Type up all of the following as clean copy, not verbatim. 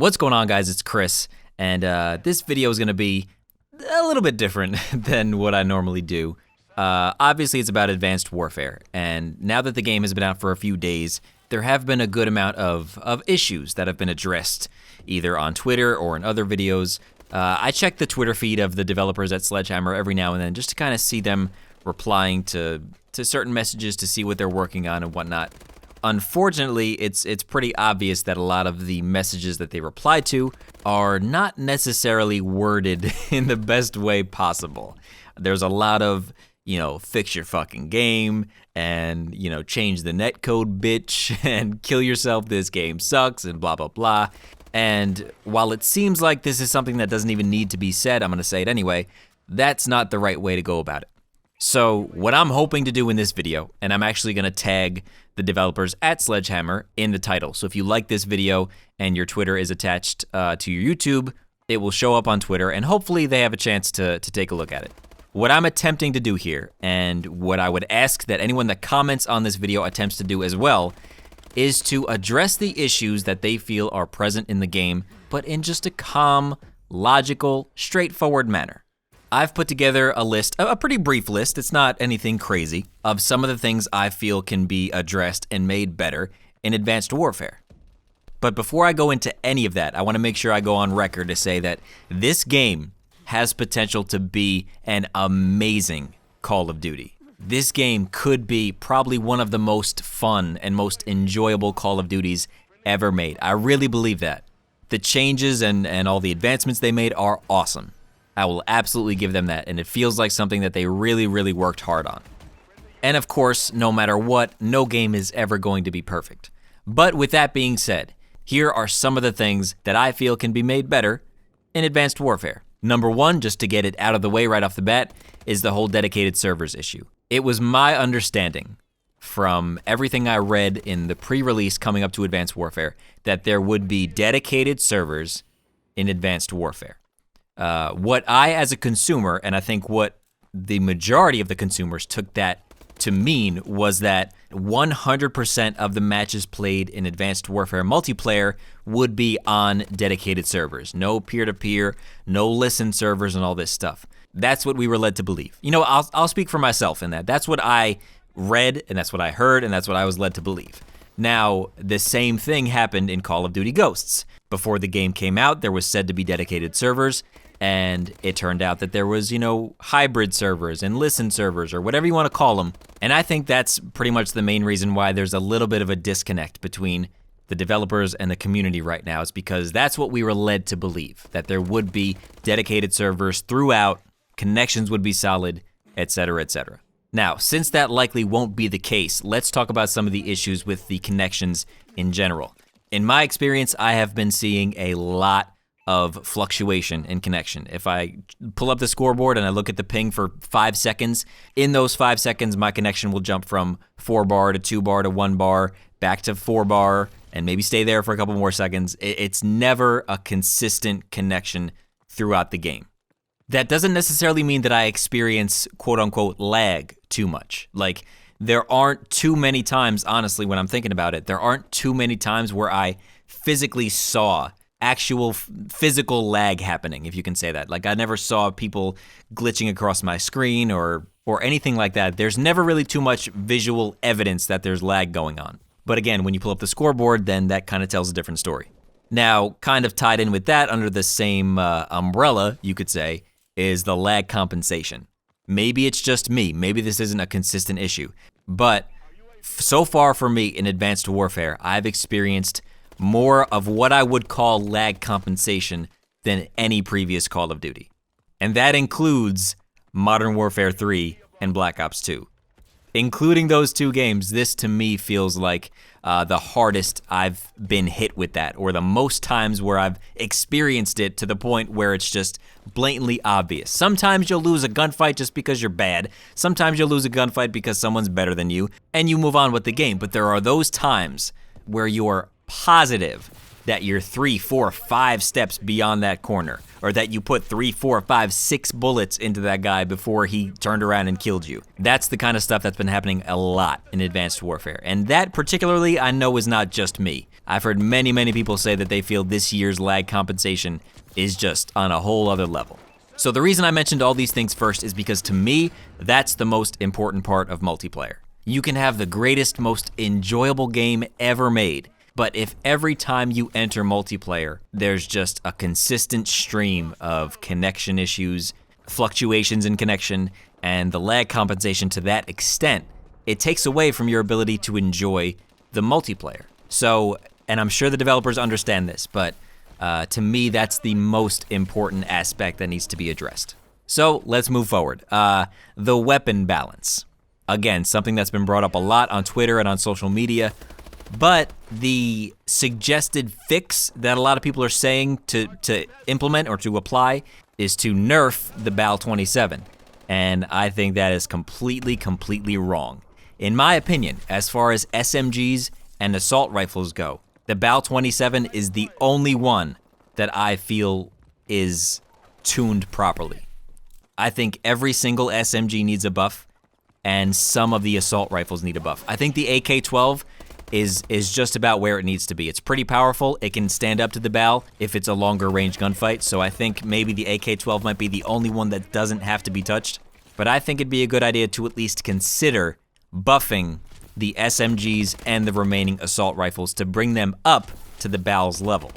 What's going on, guys? It's Chris, and this video is going to be a little bit different than what I normally do. Obviously, it's about Advanced Warfare, and now that the game has been out for a few days, there have been a good amount of issues that have been addressed, either on Twitter or in other videos. I check the Twitter feed of the developers at Sledgehammer every now and then just to kind of see them replying to certain messages to see what they're working on and whatnot. Unfortunately, it's pretty obvious that a lot of the messages that they reply to are not necessarily worded in the best way possible. There's a lot of, fix your fucking game and, change the netcode, bitch, and kill yourself, this game sucks, and blah, blah, blah. And while it seems like this is something that doesn't even need to be said, I'm gonna say it anyway, that's not the right way to go about it. So what I'm hoping to do in this video, and I'm actually gonna tag the developers at Sledgehammer in the title. So if you like this video and your Twitter is attached to your YouTube, it will show up on Twitter and hopefully they have a chance to take a look at it. What I'm attempting to do here, and what I would ask that anyone that comments on this video attempts to do as well, is to address the issues that they feel are present in the game, but in just a calm, logical, straightforward manner. I've put together a list, a pretty brief list, it's not anything crazy, of some of the things I feel can be addressed and made better in Advanced Warfare. But before I go into any of that, I want to make sure I go on record to say that this game has potential to be an amazing Call of Duty. This game could be probably one of the most fun and most enjoyable Call of Duties ever made. I really believe that. The changes and all the advancements they made are awesome. I will absolutely give them that, and it feels like something that they really, really worked hard on. And of course, no matter what, no game is ever going to be perfect. But with that being said, here are some of the things that I feel can be made better in Advanced Warfare. Number one, just to get it out of the way right off the bat, is the whole dedicated servers issue. It was my understanding from everything I read in the pre-release coming up to Advanced Warfare that there would be dedicated servers in Advanced Warfare. What I, as a consumer, and I think what the majority of the consumers took that to mean, was that 100% of the matches played in Advanced Warfare multiplayer would be on dedicated servers. No peer-to-peer, no listen servers, and all this stuff. That's what we were led to believe. I'll speak for myself in that. That's what I read, and that's what I heard, and that's what I was led to believe. Now, the same thing happened in Call of Duty Ghosts. Before the game came out, there was said to be dedicated servers, and it turned out that there was, hybrid servers and listen servers, or whatever you want to call them. And I think that's pretty much the main reason why there's a little bit of a disconnect between the developers and the community right now, is because that's what we were led to believe, that there would be dedicated servers throughout, connections would be solid, etc., etc. Now, since that likely won't be the case, let's talk about some of the issues with the connections in general. In my experience, I have been seeing a lot of fluctuation in connection. If I pull up the scoreboard and I look at the ping for 5 seconds, in those 5 seconds, my connection will jump from 4 bar to 2 bar to 1 bar, back to 4 bar, and maybe stay there for a couple more seconds. It's never a consistent connection throughout the game. That doesn't necessarily mean that I experience quote-unquote lag too much. Like, there aren't too many times, honestly, when I'm thinking about it, there aren't too many times where I physically saw actual physical lag happening, if you can say that. Like, I never saw people glitching across my screen or anything like that. There's never really too much visual evidence that there's lag going on. But again, when you pull up the scoreboard, then that kind of tells a different story. Now, kind of tied in with that, under the same umbrella, you could say, is the lag compensation. Maybe it's just me. Maybe this isn't a consistent issue. But so far for me in Advanced Warfare, I've experienced more of what I would call lag compensation than any previous Call of Duty. And that includes Modern Warfare 3 and Black Ops 2. Including those two games, this to me feels like the hardest I've been hit with that, or the most times where I've experienced it to the point where it's just blatantly obvious. Sometimes you'll lose a gunfight just because you're bad. Sometimes you'll lose a gunfight because someone's better than you, and you move on with the game. But there are those times where you're positive that you're 3, 4, 5 steps beyond that corner, or that you put 3, 4, 5, 6 bullets into that guy before he turned around and killed you. That's the kind of stuff that's been happening a lot in Advanced Warfare. And that particularly, I know, is not just me. I've heard many people say that they feel this year's lag compensation is just on a whole other level. So the reason I mentioned all these things first is because to me, that's the most important part of multiplayer. You can have the greatest, most enjoyable game ever made, but if every time you enter multiplayer, there's just a consistent stream of connection issues, fluctuations in connection, and the lag compensation to that extent, it takes away from your ability to enjoy the multiplayer. So, and I'm sure the developers understand this, but to me, that's the most important aspect that needs to be addressed. So let's move forward. The weapon balance. Again, something that's been brought up a lot on Twitter and on social media, but the suggested fix that a lot of people are saying to implement or to apply is to nerf the BAL-27. And I think that is completely wrong. In my opinion, as far as SMGs and assault rifles go, the BAL-27 is the only one that I feel is tuned properly. I think every single SMG needs a buff, and some of the assault rifles need a buff. I think the AK-12 is just about where it needs to be. It's pretty powerful. It can stand up to the BAL if it's a longer range gunfight, so I think maybe the AK-12 might be the only one that doesn't have to be touched. But I think it'd be a good idea to at least consider buffing the SMGs and the remaining assault rifles to bring them up to the BAL's level.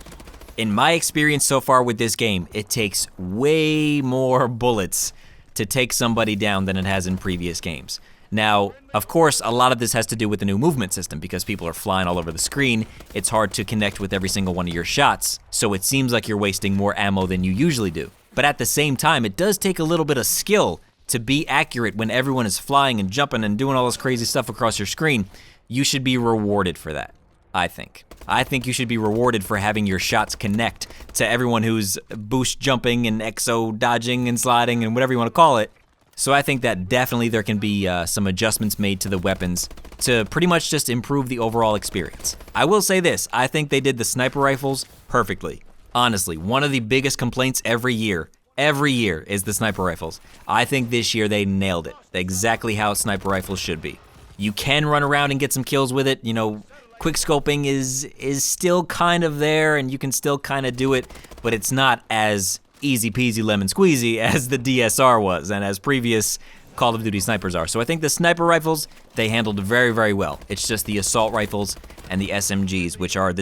In my experience so far with this game, it takes way more bullets to take somebody down than it has in previous games. Now, of course, a lot of this has to do with the new movement system because people are flying all over the screen. It's hard to connect with every single one of your shots, so it seems like you're wasting more ammo than you usually do. But at the same time, it does take a little bit of skill to be accurate when everyone is flying and jumping and doing all this crazy stuff across your screen. You should be rewarded for that, I think. I think you should be rewarded for having your shots connect to everyone who's boost jumping and exo dodging and sliding and whatever you want to call it. So I think that definitely there can be some adjustments made to the weapons to pretty much just improve the overall experience. I will say this, I think they did the sniper rifles perfectly. Honestly, one of the biggest complaints every year is the sniper rifles. I think this year they nailed it, exactly how sniper rifles should be. You can run around and get some kills with it, you know, quick scoping is still kind of there and you can still kind of do it, but it's not as easy peasy lemon squeezy as the DSR was and as previous Call of Duty snipers are. So I think the sniper rifles, they handled very well. It's just the assault rifles and the SMGs, which are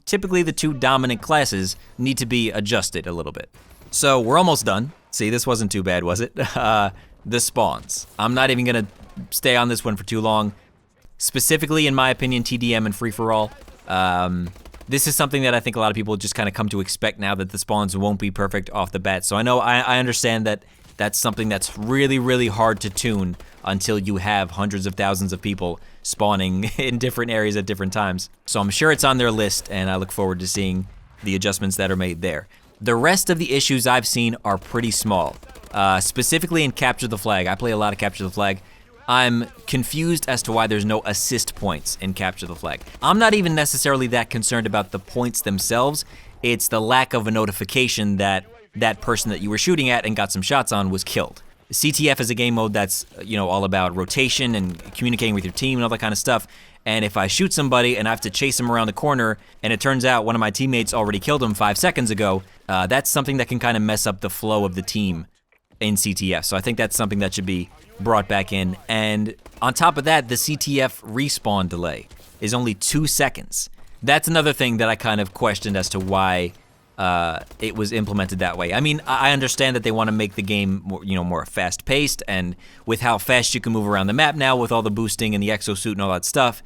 typically the two dominant classes, need to be adjusted a little bit. So we're almost done. See, this wasn't too bad, was it? The spawns. I'm not even gonna stay on this one for too long. Specifically, in my opinion, TDM and free-for-all. This is something that I think a lot of people just kind of come to expect now, that the spawns won't be perfect off the bat. So I know, I understand that that's something that's really hard to tune until you have hundreds of thousands of people spawning in different areas at different times. So I'm sure it's on their list, and I look forward to seeing the adjustments that are made there. The rest of the issues I've seen are pretty small. Specifically in Capture the Flag. I play a lot of Capture the Flag. I'm confused as to why there's no assist points in Capture the Flag. I'm not even necessarily that concerned about the points themselves. It's the lack of a notification that that person that you were shooting at and got some shots on was killed. CTF is a game mode that's, you know, all about rotation and communicating with your team and all that kind of stuff. And if I shoot somebody and I have to chase them around the corner and it turns out one of my teammates already killed him 5 seconds ago, that's something that can kind of mess up the flow of the team in CTF. So I think that's something that should be brought back in. And on top of that, the CTF respawn delay is only 2 seconds. That's another thing that I kind of questioned as to why it was implemented that way. I mean, I understand that they want to make the game more, more fast-paced, and with how fast you can move around the map now, with all the boosting and the exosuit and all that stuff,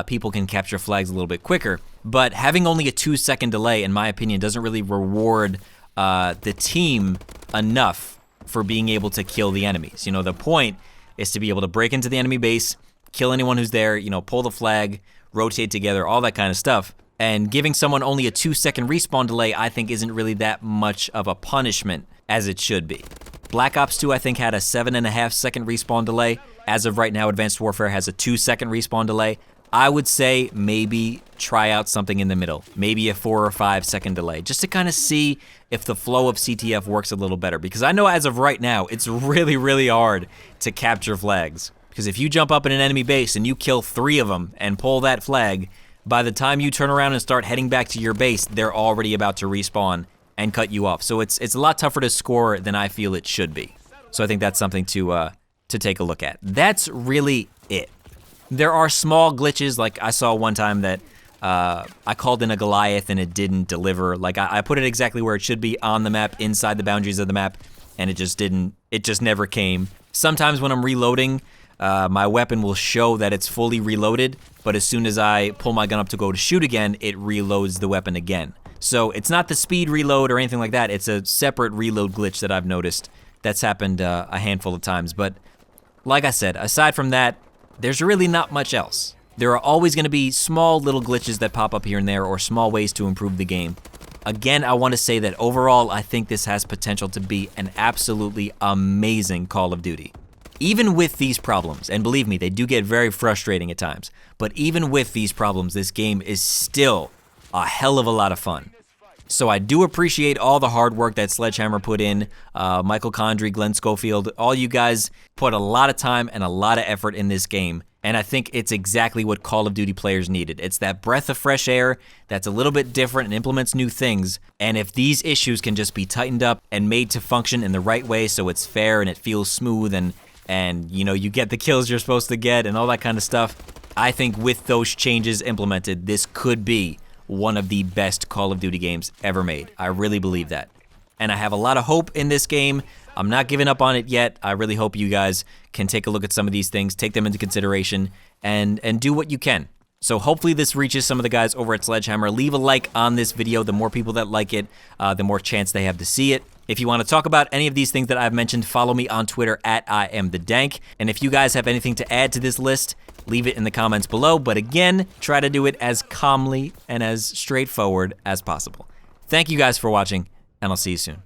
people can capture flags a little bit quicker. But having only a 2-second delay, in my opinion, doesn't really reward the team enough for being able to kill the enemies. The point is to be able to break into the enemy base, kill anyone who's there, pull the flag, rotate together, all that kind of stuff. And giving someone only a 2-second respawn delay, I think, isn't really that much of a punishment as it should be. Black Ops 2, I think, had a 7.5-second respawn delay. As of right now, Advanced Warfare has a 2-second respawn delay. I would say maybe try out something in the middle, maybe a 4 or 5 second delay, just to kind of see if the flow of CTF works a little better. Because I know as of right now, it's really, really hard to capture flags. Because if you jump up in an enemy base and you kill 3 of them and pull that flag, by the time you turn around and start heading back to your base, they're already about to respawn and cut you off. So it's a lot tougher to score than I feel it should be. So I think that's something to take a look at. That's really it. There are small glitches, like I saw one time that I called in a Goliath and it didn't deliver. Like I put it exactly where it should be on the map, inside the boundaries of the map, and it just never came. Sometimes when I'm reloading, my weapon will show that it's fully reloaded, but as soon as I pull my gun up to go to shoot again, it reloads the weapon again. So it's not the speed reload or anything like that, it's a separate reload glitch that I've noticed. That's happened a handful of times, but like I said, aside from that, there's really not much else. There are always going to be small little glitches that pop up here and there or small ways to improve the game. Again, I want to say that overall, I think this has potential to be an absolutely amazing Call of Duty. Even with these problems, and believe me, they do get very frustrating at times, but even with these problems, this game is still a hell of a lot of fun. So I do appreciate all the hard work that Sledgehammer put in, Michael Condrey, Glenn Schofield, all you guys put a lot of time and a lot of effort in this game, and I think it's exactly what Call of Duty players needed. It's that breath of fresh air that's a little bit different and implements new things, and if these issues can just be tightened up and made to function in the right way so it's fair and it feels smooth and you know, you get the kills you're supposed to get and all that kind of stuff, I think with those changes implemented, this could be one of the best Call of Duty games ever made. I really believe that. And I have a lot of hope in this game. I'm not giving up on it yet. I really hope you guys can take a look at some of these things, take them into consideration, and do what you can. So hopefully this reaches some of the guys over at Sledgehammer. Leave a like on this video. The more people that like it, the more chance they have to see it. If you want to talk about any of these things that I've mentioned, follow me on Twitter at IamTheDank. And if you guys have anything to add to this list, leave it in the comments below. But again, try to do it as calmly and as straightforward as possible. Thank you guys for watching, and I'll see you soon.